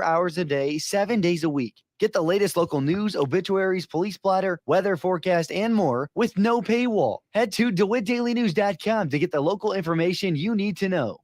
hours a day, 7 days a week. Get the latest local news, obituaries, police splatter, weather forecast, and more with no paywall. Head to DeWittDailyNews.com to get the local information you need to know.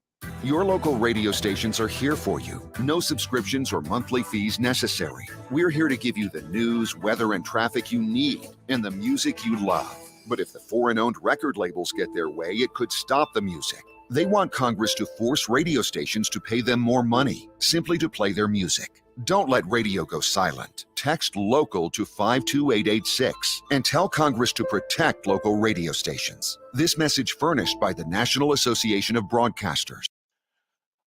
Your local radio stations are here for you. No subscriptions or monthly fees necessary. We're here to give you the news, weather, and traffic you need and the music you love. But if the foreign-owned record labels get their way, it could stop the music. They want Congress to force radio stations to pay them more money simply to play their music. Don't let radio go silent. Text LOCAL to 52886 and tell Congress to protect local radio stations. This message furnished by the National Association of Broadcasters.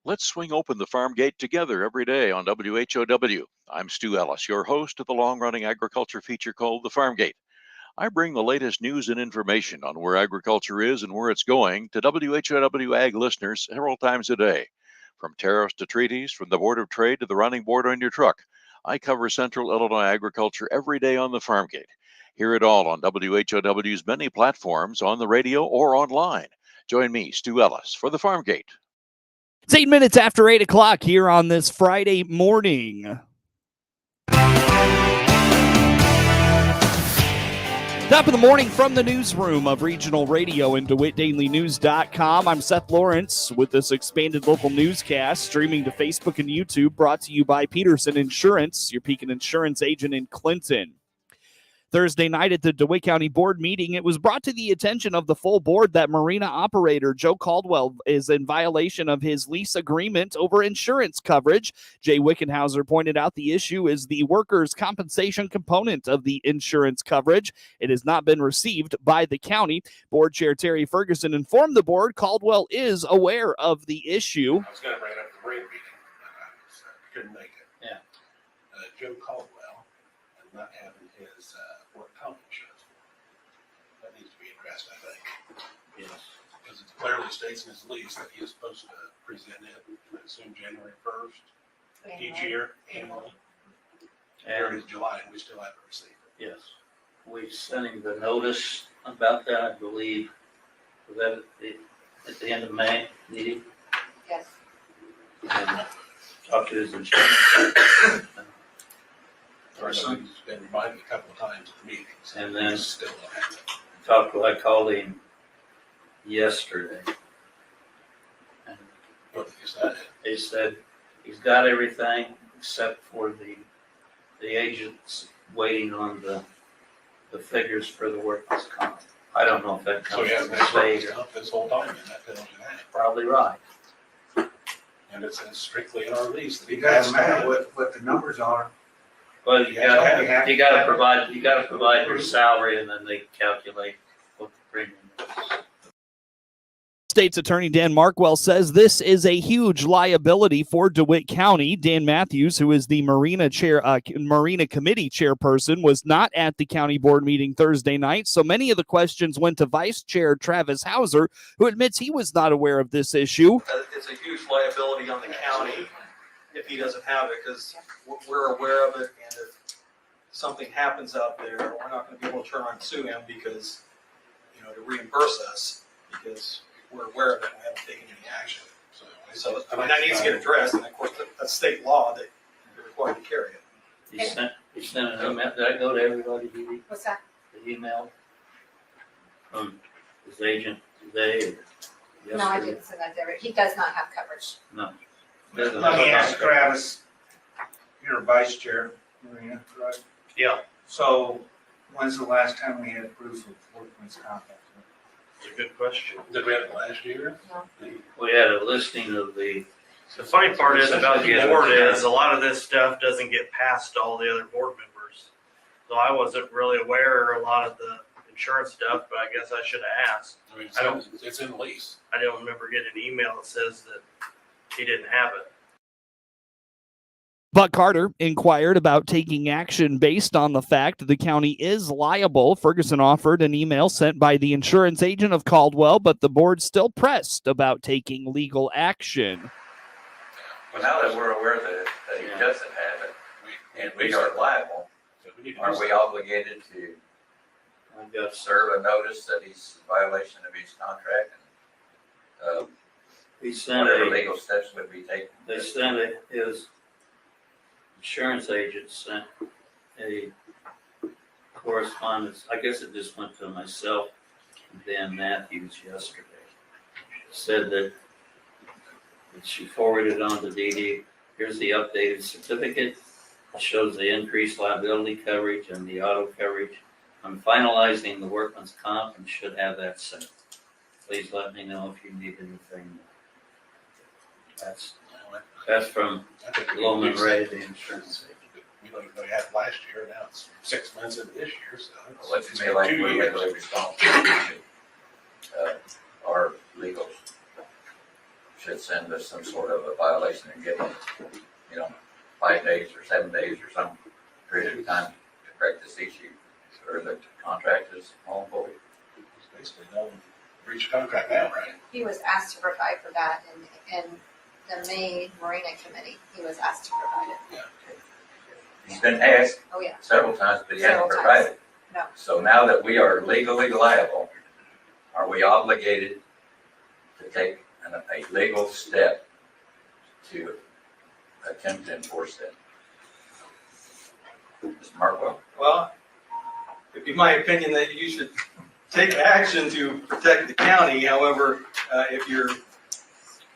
Let's swing open the farm gate together every day on WHOW. I'm Stu Ellis, your host of the long-running agriculture feature called The Farm Gate. I bring the latest news and information on where agriculture is and where it's going to WHOW Ag listeners several times a day. From tariffs to treaties, from the Board of Trade to the running board on your truck, I cover Central Illinois agriculture every day on the Farm Gate. Hear it all on WHOW's many platforms, on the radio or online. Join me, Stu Ellis, for the Farm Gate. It's 8 minutes after 8 o'clock here on this Friday morning. Top of the morning from the newsroom of regional radio and DeWittDailyNews.com. I'm Seth Lawrence with this expanded local newscast streaming to Facebook and YouTube, brought to you by Peterson Insurance, your Pekin Insurance agent in Clinton. Thursday night at the DeWitt County Board meeting, it was brought to the attention of the full board that Marina operator Joe Caldwell is in violation of his lease agreement over insurance coverage. Jay Wickenhauser pointed out the issue is the workers' compensation component of the insurance coverage. It has not been received by the county. Board Chair Terry Ferguson informed the board Caldwell is aware of the issue. I was going to bring it up at the Marina meeting, but I couldn't make it. Yeah. Joe Caldwell and not having his work comp insurance. That needs to be addressed, I think. Yes. Because it clearly states in his lease that he is supposed to present it, I assume January 1st each year, annually. And here it is July, and we still haven't received it. Yes. We sent him the notice about that, I believe. Was that at the end of May meeting? Yes. And talked to his insurance person. He's been reminded a couple of times at the meetings. And then he's still don't have it. I called him yesterday. And What did he say? he said he's got everything except for the agent's waiting on the figures for the workers' comp. I don't know if that So comes he from hasn't the been state. up this whole time, and that penalty that. Probably right. And it says strictly in our lease that he It has doesn't to have matter it. what the numbers are. Well, you Yeah, gotta provide your salary, and then they calculate what the premium is. State's Attorney Dan Markwell says this is a huge liability for DeWitt County. Dan Matthews, who is the Marina Committee chairperson, was not at the county board meeting Thursday night, so many of the questions went to Vice Chair Travis Hauser, who admits he was not aware of this issue. It's a huge liability on the county if he doesn't have it, because we're aware of it, and if something happens out there, we're not going to be able to turn around and sue him because, to reimburse us, because we're aware of it and we haven't taken any action. So that needs to get addressed, and of course, that's state law that you're required to carry it. He sent an email. Did I go to everybody? What's that? The email from his agent today? Or No, I yesterday? didn't send that there. He does not have coverage. No. Let me ask Travis, you're a vice chair, Marina, right? Yeah. So when's the last time we had proof of workman's comp? It's a good question. Did we have it last year? No. We had a listing of the. The funny part is about the board is a lot of this stuff doesn't get passed to all the other board members. So I wasn't really aware of a lot of the insurance stuff, but I guess I should have asked. I mean, I don't- it's in the lease. I don't remember getting an email that says that he didn't have it. Buck Carter inquired about taking action based on the fact the county is liable. Ferguson offered an email sent by the insurance agent of Caldwell, but the board still pressed about taking legal action. Well, now that we're aware that he doesn't have it, and we are liable, are we obligated to I've got serve a notice that he's in violation of his contract? And he sent whatever a. legal steps would be taken? They sent his insurance agent sent a correspondence, I guess it just went to myself and Dan Matthews yesterday. Said that she forwarded on to Dee Dee. Here's the updated certificate. It shows the increased liability coverage and the auto coverage. I'm finalizing the workman's comp and should have that sent. Please let me know if you need anything. That's from Loman Ray, the insurance agent. We don't even have last year, now it's 6 months into this year, so. Well, let's say like we're legally responsible. Our legals should send us some sort of a violation and give them, 5 days or 7 days or some period of time to correct this issue, or the contract is all void. It's basically no breach of contract now, right? He was asked to provide for that in the May Marina committee. He was asked to provide it. He's been asked Oh, yeah. several times, but he hasn't Several provided. times. No. So now that we are legally liable, are we obligated to take a legal step to attempt to enforce that? Mr. Markwell? Well, it'd be my opinion that you should take action to protect the county. However, if you're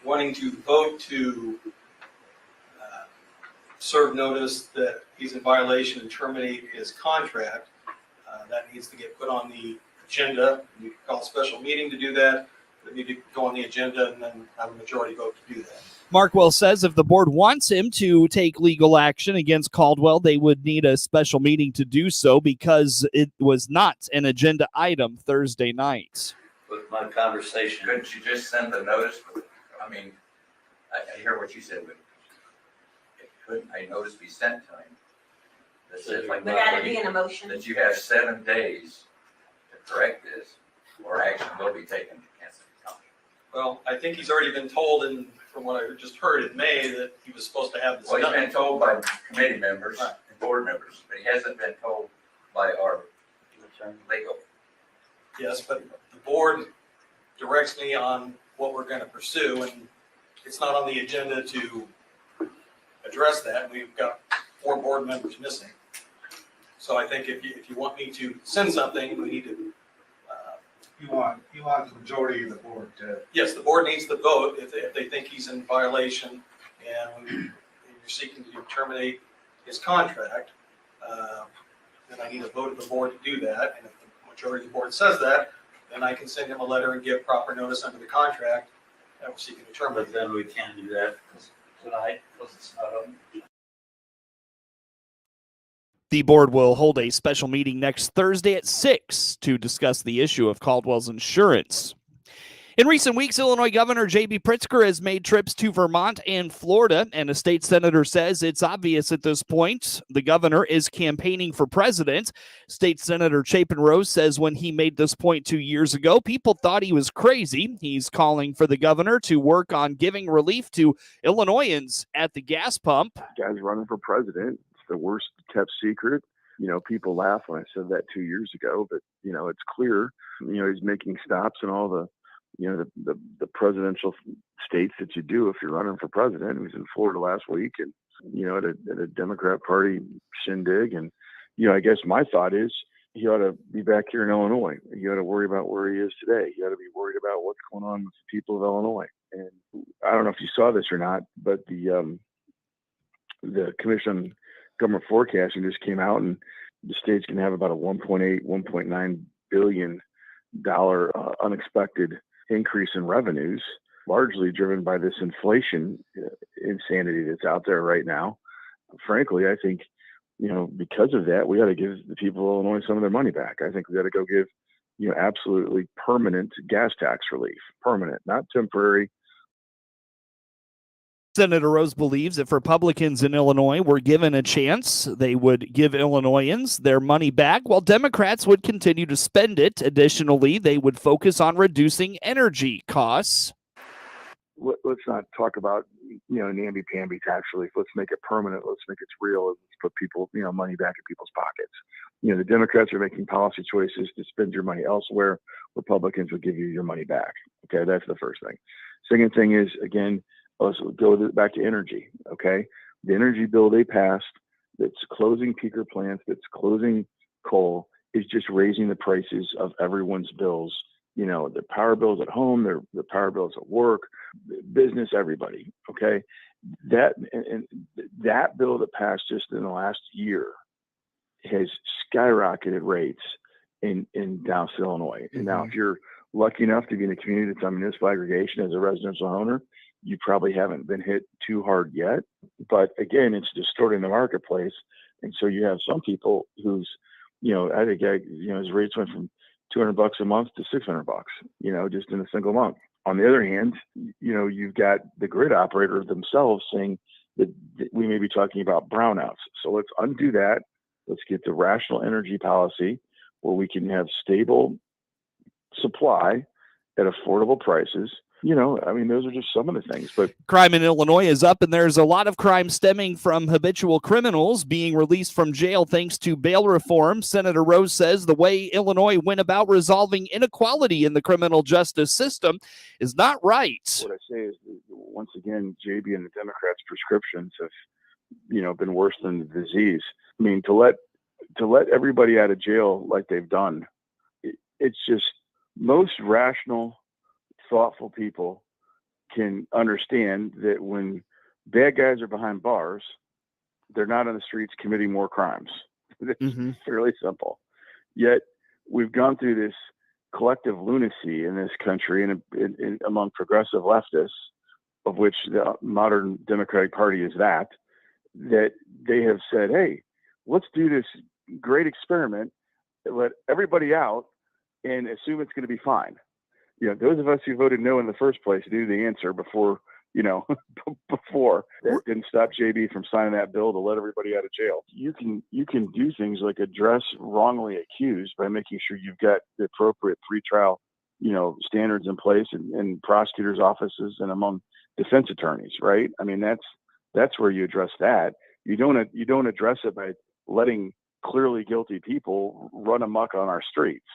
wanting to vote to serve notice that he's in violation and terminate his contract, that needs to get put on the agenda. You can call a special meeting to do that. It need to go on the agenda and then have a majority vote to do that. Markwell says if the board wants him to take legal action against Caldwell, they would need a special meeting to do so because it was not an agenda item Thursday night. With my conversation, Couldn't you just send the notice? I mean, I hear what you said, but couldn't a notice be sent to him? That says like Would that be an emotion? that you have 7 days to correct this, or action will be taken to cancel the contract. Well, I think he's already been told, and from what I just heard in May, that he was supposed to have this Well, he's done. been told by committee members Right. and board members, but he hasn't been told by our legal. Yes, but the board directs me on what we're going to pursue, and it's not on the agenda to address that. We've got 4 board members missing. So I think if you want me to send something, we need to, You want the majority of the board to. yes, the board needs to vote if they think he's in violation and you're seeking to terminate his contract. Then I need a vote of the board to do that. And if the majority of the board says that, then I can send him a letter and give proper notice under the contract that we're seeking to terminate. but then we can't do that tonight because it's not on. The board will hold a special meeting next Thursday at 6 to discuss the issue of Caldwell's insurance. In recent weeks, Illinois Governor J.B. Pritzker has made trips to Vermont and Florida, and a state senator says it's obvious at this point the governor is campaigning for president. State Senator Chapin Rose says when he made this point 2 years ago, people thought he was crazy. He's calling for the governor to work on giving relief to Illinoisans at the gas pump. Guy's running for president. It's the worst kept secret. People laugh when I said that 2 years ago, but it's clear. He's making stops in all the the presidential states that you do if you're running for president. He was in Florida last week, and at a Democrat Party shindig. And I guess my thought is he ought to be back here in Illinois. He ought to worry about where he is today. He ought to be worried about what's going on with the people of Illinois. And I don't know if you saw this or not, but the Commission on Government Forecasting just came out, and the state's going to have about a $1.9 billion unexpected increase in revenues, largely driven by this inflation insanity that's out there right now. Frankly, I think, because of that, we ought to give the people of Illinois some of their money back. I think we got to go give, absolutely permanent gas tax relief. Permanent, not temporary. Senator Rose believes if Republicans in Illinois were given a chance, they would give Illinoisans their money back, while Democrats would continue to spend it. Additionally, they would focus on reducing energy costs. Let's not talk about, namby-pamby tax relief. Let's make it permanent. Let's make it real. Let's put people, money back in people's pockets. The Democrats are making policy choices to spend your money elsewhere. Republicans will give you your money back. Okay, that's the first thing. Second thing is, again, let's go back to energy. Okay, the energy bill they passed that's closing peaker plants, that's closing coal, is just raising the prices of everyone's bills. Their power bills at home, their power bills at work, business, everybody. Okay, that bill that passed just in the last year has skyrocketed rates in Dallas, Illinois. Mm-hmm. And now, if you're lucky enough to be in a community that's on municipal aggregation as a residential owner, you probably haven't been hit too hard yet. But again, it's distorting the marketplace, and so you have some people whose, I think, his rates went from $200 a month to $600, just in a single month. On the other hand, you've got the grid operator themselves saying that we may be talking about brownouts. So let's undo that. Let's get the rational energy policy where we can have stable supply at affordable prices. Those are just some of the things. But crime in Illinois is up, and there's a lot of crime stemming from habitual criminals being released from jail thanks to bail reform. Senator Rose says the way Illinois went about resolving inequality in the criminal justice system is not right. What I say is, once again, JB and the Democrats' prescriptions have, been worse than the disease. I mean, to let everybody out of jail like they've done, it's just most rational, thoughtful people can understand that when bad guys are behind bars, they're not on the streets committing more crimes. It's fairly simple. Yet we've gone through this collective lunacy in this country and among progressive leftists, of which the modern Democratic Party is that they have said, hey, let's do this great experiment, let everybody out and assume it's going to be fine. Those of us who voted no in the first place knew the answer before that didn't stop JB from signing that bill to let everybody out of jail. You can do things like address wrongly accused by making sure you've got the appropriate pretrial, standards in place in prosecutors' offices and among defense attorneys, right? I mean, that's where you address that. You don't address it by letting clearly guilty people run amok on our streets.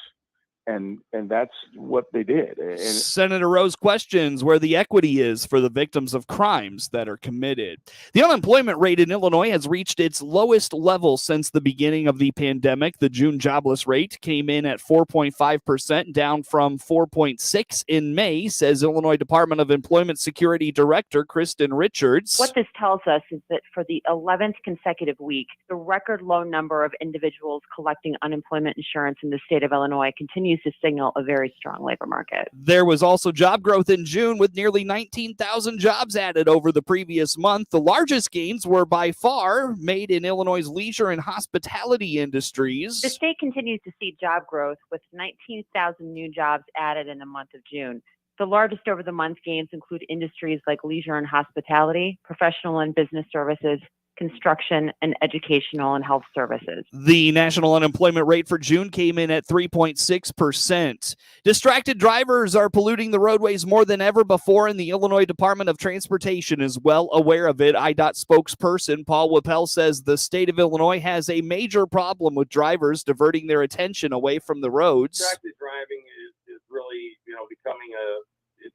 And that's what they did. And Senator Rose questions where the equity is for the victims of crimes that are committed. The unemployment rate in Illinois has reached its lowest level since the beginning of the pandemic. The June jobless rate came in at 4.5%, down from 4.6% in May, says Illinois Department of Employment Security Director Kristen Richards. What this tells us is that for the 11th consecutive week, the record low number of individuals collecting unemployment insurance in the state of Illinois continues to signal a very strong labor market. There was also job growth in June with nearly 19,000 jobs added over the previous month. The largest gains were by far made in Illinois' leisure and hospitality industries. The state continues to see job growth with 19,000 new jobs added in the month of June. The largest over the month gains include industries like leisure and hospitality, professional and business services, construction, and educational and health services. The national unemployment rate for June came in at 3.6%. Distracted drivers are polluting the roadways more than ever before, and the Illinois Department of Transportation is well aware of it. IDOT spokesperson Paul Whippel says the state of Illinois has a major problem with drivers diverting their attention away from the roads. Distracted driving is really, becoming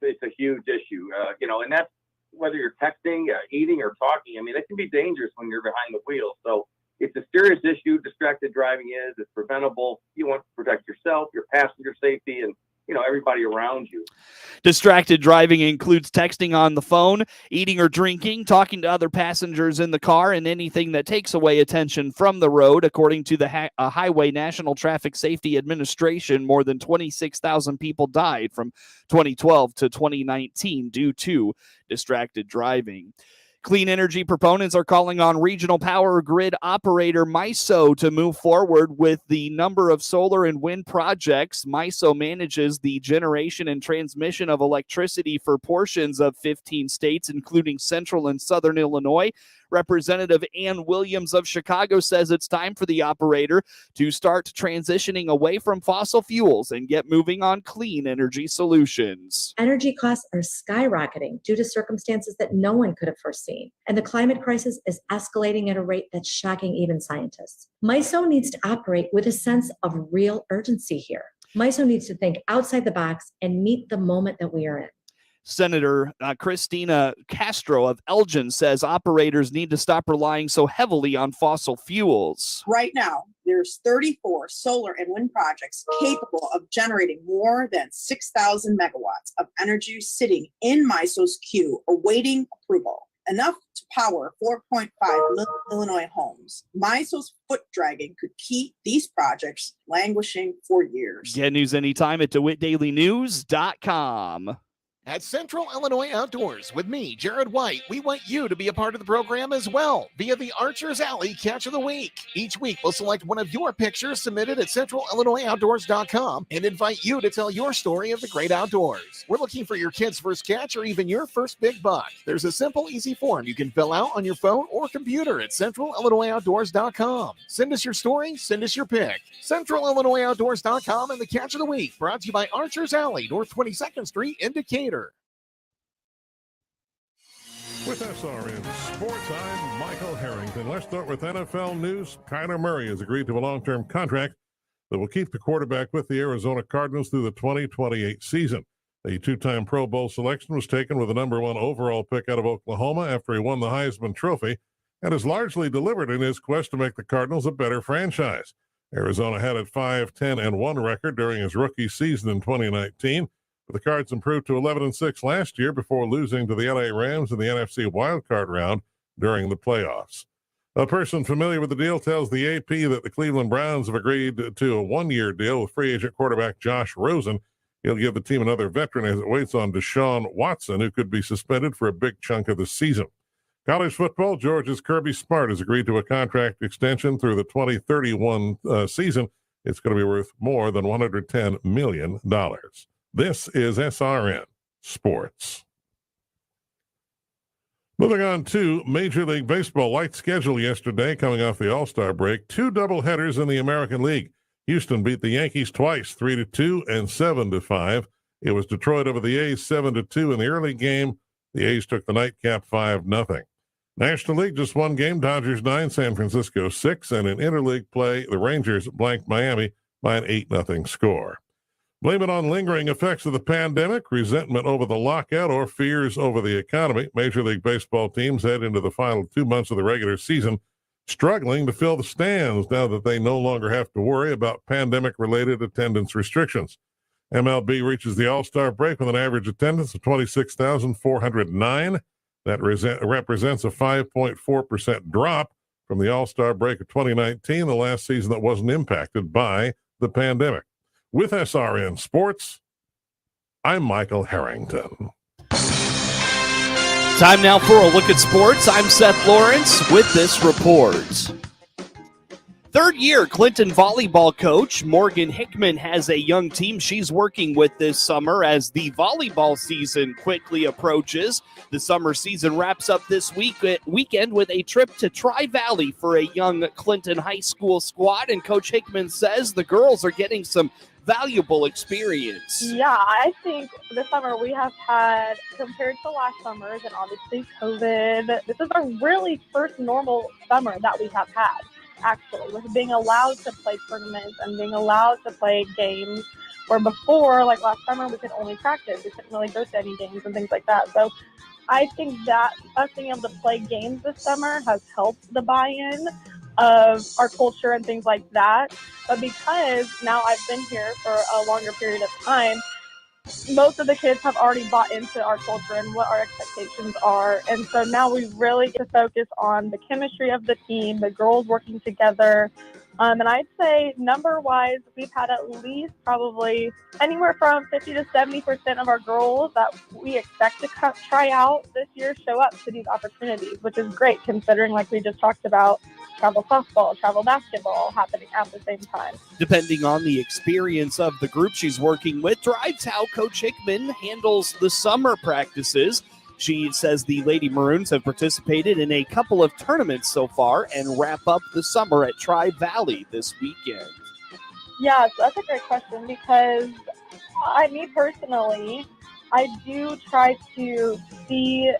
it's a huge issue, and that's whether you're texting, eating, or talking. I mean, it can be dangerous when you're behind the wheel. So it's a serious issue. Distracted driving it's preventable. You want to protect yourself, your passenger safety, and everybody around you. Distracted driving includes texting on the phone, eating or drinking, talking to other passengers in the car, and anything that takes away attention from the road. According to the Highway National Traffic Safety Administration, more than 26,000 people died from 2012 to 2019 due to distracted driving. Clean energy proponents are calling on regional power grid operator MISO to move forward with the number of solar and wind projects. MISO manages the generation and transmission of electricity for portions of 15 states, including central and southern Illinois. Representative Ann Williams of Chicago says it's time for the operator to start transitioning away from fossil fuels and get moving on clean energy solutions. Energy costs are skyrocketing due to circumstances that no one could have foreseen, and the climate crisis is escalating at a rate that's shocking even scientists. MISO needs to operate with a sense of real urgency here. MISO needs to think outside the box and meet the moment that we are in. Senator Christina Castro of Elgin says operators need to stop relying so heavily on fossil fuels. Right now, there's 34 solar and wind projects capable of generating more than 6,000 megawatts of energy sitting in MISO's queue awaiting approval, enough to power 4.5 million Illinois homes. MISO's foot dragging could keep these projects languishing for years. Get news anytime at DeWittDailyNews.com. At Central Illinois Outdoors with me, Jared White, we want you to be a part of the program as well via the Archer's Alley Catch of the Week. Each week, we'll select one of your pictures submitted at CentralIllinoisOutdoors.com and invite you to tell your story of the great outdoors. We're looking for your kid's first catch or even your first big buck. There's a simple, easy form you can fill out on your phone or computer at CentralIllinoisOutdoors.com. Send us your story, send us your pic. CentralIllinoisOutdoors.com and the Catch of the Week, brought to you by Archer's Alley, North 22nd Street in Decatur. With SRN Sports, I'm Michael Harrington. Let's start with NFL news. Kyler Murray has agreed to a long-term contract that will keep the quarterback with the Arizona Cardinals through the 2028 season. The two-time Pro Bowl selection was taken with the number 1 overall pick out of Oklahoma after he won the Heisman Trophy and has largely delivered in his quest to make the Cardinals a better franchise. Arizona had a 5-10-1 record during his rookie season in 2019. The Cards improved to 11-6 last year before losing to the LA Rams in the NFC wildcard round during the playoffs. A person familiar with the deal tells the AP that the Cleveland Browns have agreed to a one-year deal with free agent quarterback Josh Rosen. He'll give the team another veteran as it waits on Deshaun Watson, who could be suspended for a big chunk of the season. College football, Georgia's Kirby Smart has agreed to a contract extension through the 2031 season. It's going to be worth more than $110 million. This is SRN Sports. Moving on to Major League Baseball. Light schedule yesterday coming off the All-Star break. 2 doubleheaders in the American League. Houston beat the Yankees twice, 3-2 and 7-5. It was Detroit over the A's 7-2 in the early game. The A's took the nightcap 5-0. National League, just one game. Dodgers 9, San Francisco 6. And in interleague play, the Rangers blanked Miami by an 8-0 score. Blame it on lingering effects of the pandemic, resentment over the lockout, or fears over the economy. Major League Baseball teams head into the final 2 months of the regular season struggling to fill the stands now that they no longer have to worry about pandemic-related attendance restrictions. MLB reaches the All-Star break with an average attendance of 26,409. That represents a 5.4% drop from the All-Star break of 2019, the last season that wasn't impacted by the pandemic. With SRN Sports, I'm Michael Harrington. Time now for a look at sports. I'm Seth Lawrence with this report. Third-year Clinton volleyball coach Morgan Hickman has a young team she's working with this summer as the volleyball season quickly approaches. The summer season wraps up this weekend with a trip to Tri-Valley for a young Clinton high school squad, and Coach Hickman says the girls are getting some valuable experience. Yeah, I think this summer we have had, compared to last summers and obviously COVID, this is our really first normal summer that we have had, actually, with being allowed to play tournaments and being allowed to play games, where before, like last summer, we could only practice. We couldn't really go to any games and things like that. So I think that us being able to play games this summer has helped the buy-in of our culture and things like that. But because now I've been here for a longer period of time, most of the kids have already bought into our culture and what our expectations are. And so now we really get to focus on the chemistry of the team, the girls working together. And I'd say number-wise, we've had at least probably anywhere from 50 to 70% of our girls that we expect to try out this year show up to these opportunities, which is great considering, like we just talked about, travel softball, travel basketball happening at the same time. Depending on the experience of the group she's working with, drives how Coach Hickman handles the summer practices. She says the Lady Maroons have participated in a couple of tournaments so far and wrap up the summer at Tri-Valley this weekend. Yeah, so that's a great question because me personally, I do try to see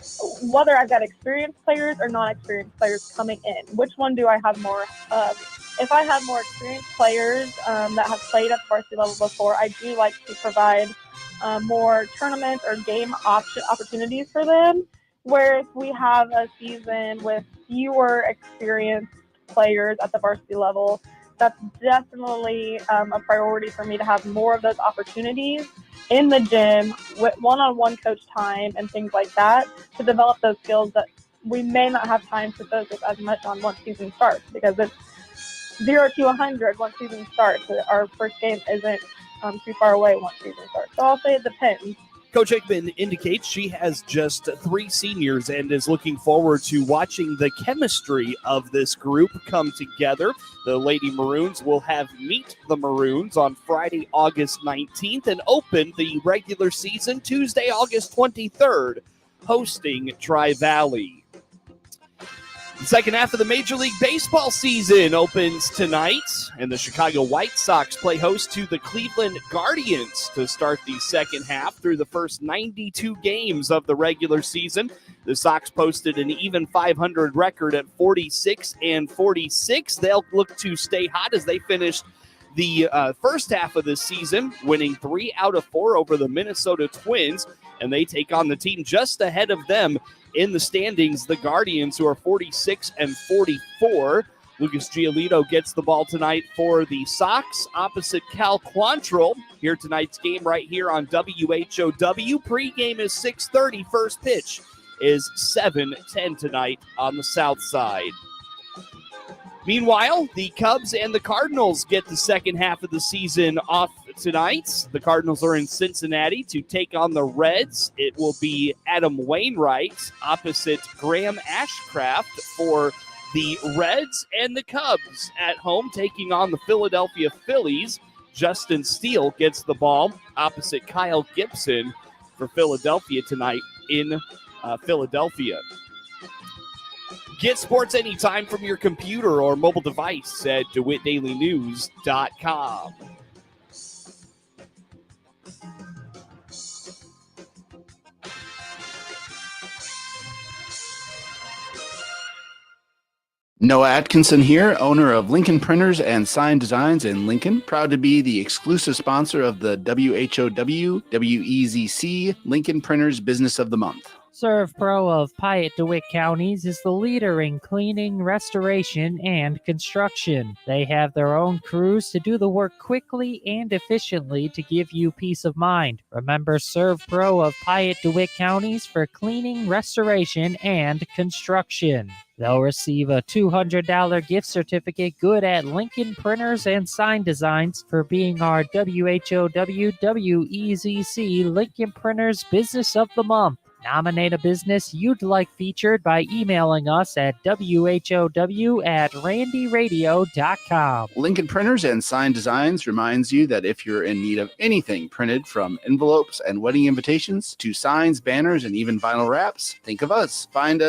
whether I've got experienced players or non-experienced players coming in. Which one do I have more of? If I have more experienced players that have played at varsity level before, I do like to provide more tournament or game opportunities for them. Where if we have a season with fewer experienced players at the varsity level, that's definitely a priority for me to have more of those opportunities in the gym with one-on-one coach time and things like that to develop those skills that we may not have time to focus as much on once season starts, because it's 0 to 100 once season starts. Our first game isn't too far away once season starts. So I'll say it depends. Coach Hickman indicates she has just 3 seniors and is looking forward to watching the chemistry of this group come together. The Lady Maroons will have Meet the Maroons on Friday, August 19th, and open the regular season Tuesday, August 23rd, hosting Tri-Valley. The second half of the Major League Baseball season opens tonight, and the Chicago White Sox play host to the Cleveland Guardians to start the second half. Through the first 92 games of the regular season, the Sox posted an even 500 record at 46-46. They'll look to stay hot as they finished the first half of the season, winning 3 out of 4 over the Minnesota Twins, and they take on the team just ahead of them in the standings, the Guardians, who are 46-44. Lucas Giolito gets the ball tonight for the Sox opposite Cal Quantrill. Here tonight's game right here on WHOW. Pre-game is 6:30. First pitch is 7:10 tonight on the south side. Meanwhile, the Cubs and the Cardinals get the second half of the season off tonight. The Cardinals are in Cincinnati to take on the Reds. It will be Adam Wainwright opposite Graham Ashcraft for the Reds, and the Cubs at home taking on the Philadelphia Phillies. Justin Steele gets the ball opposite Kyle Gibson for Philadelphia tonight in Philadelphia. Get sports anytime from your computer or mobile device at DeWittDailyNews.com. Noah Atkinson here, owner of Lincoln Printers and Sign Designs in Lincoln. Proud to be the exclusive sponsor of the WHOW WEZC Lincoln Printers Business of the Month. Serve Pro of Piatt DeWitt counties is the leader in cleaning, restoration, and construction. They have their own crews to do the work quickly and efficiently to give you peace of mind. Remember, Serve Pro of Piatt DeWitt counties for cleaning, restoration, and construction. They'll receive a $200 gift certificate good at Lincoln Printers and Sign Designs for being our WHOW WEZC Lincoln Printers Business of the Month. Nominate a business you'd like featured by emailing us at whow@randyradio.com. Lincoln Printers and Sign Designs reminds you that if you're in need of anything printed, from envelopes and wedding invitations to signs, banners, and even vinyl wraps, think of us. Find us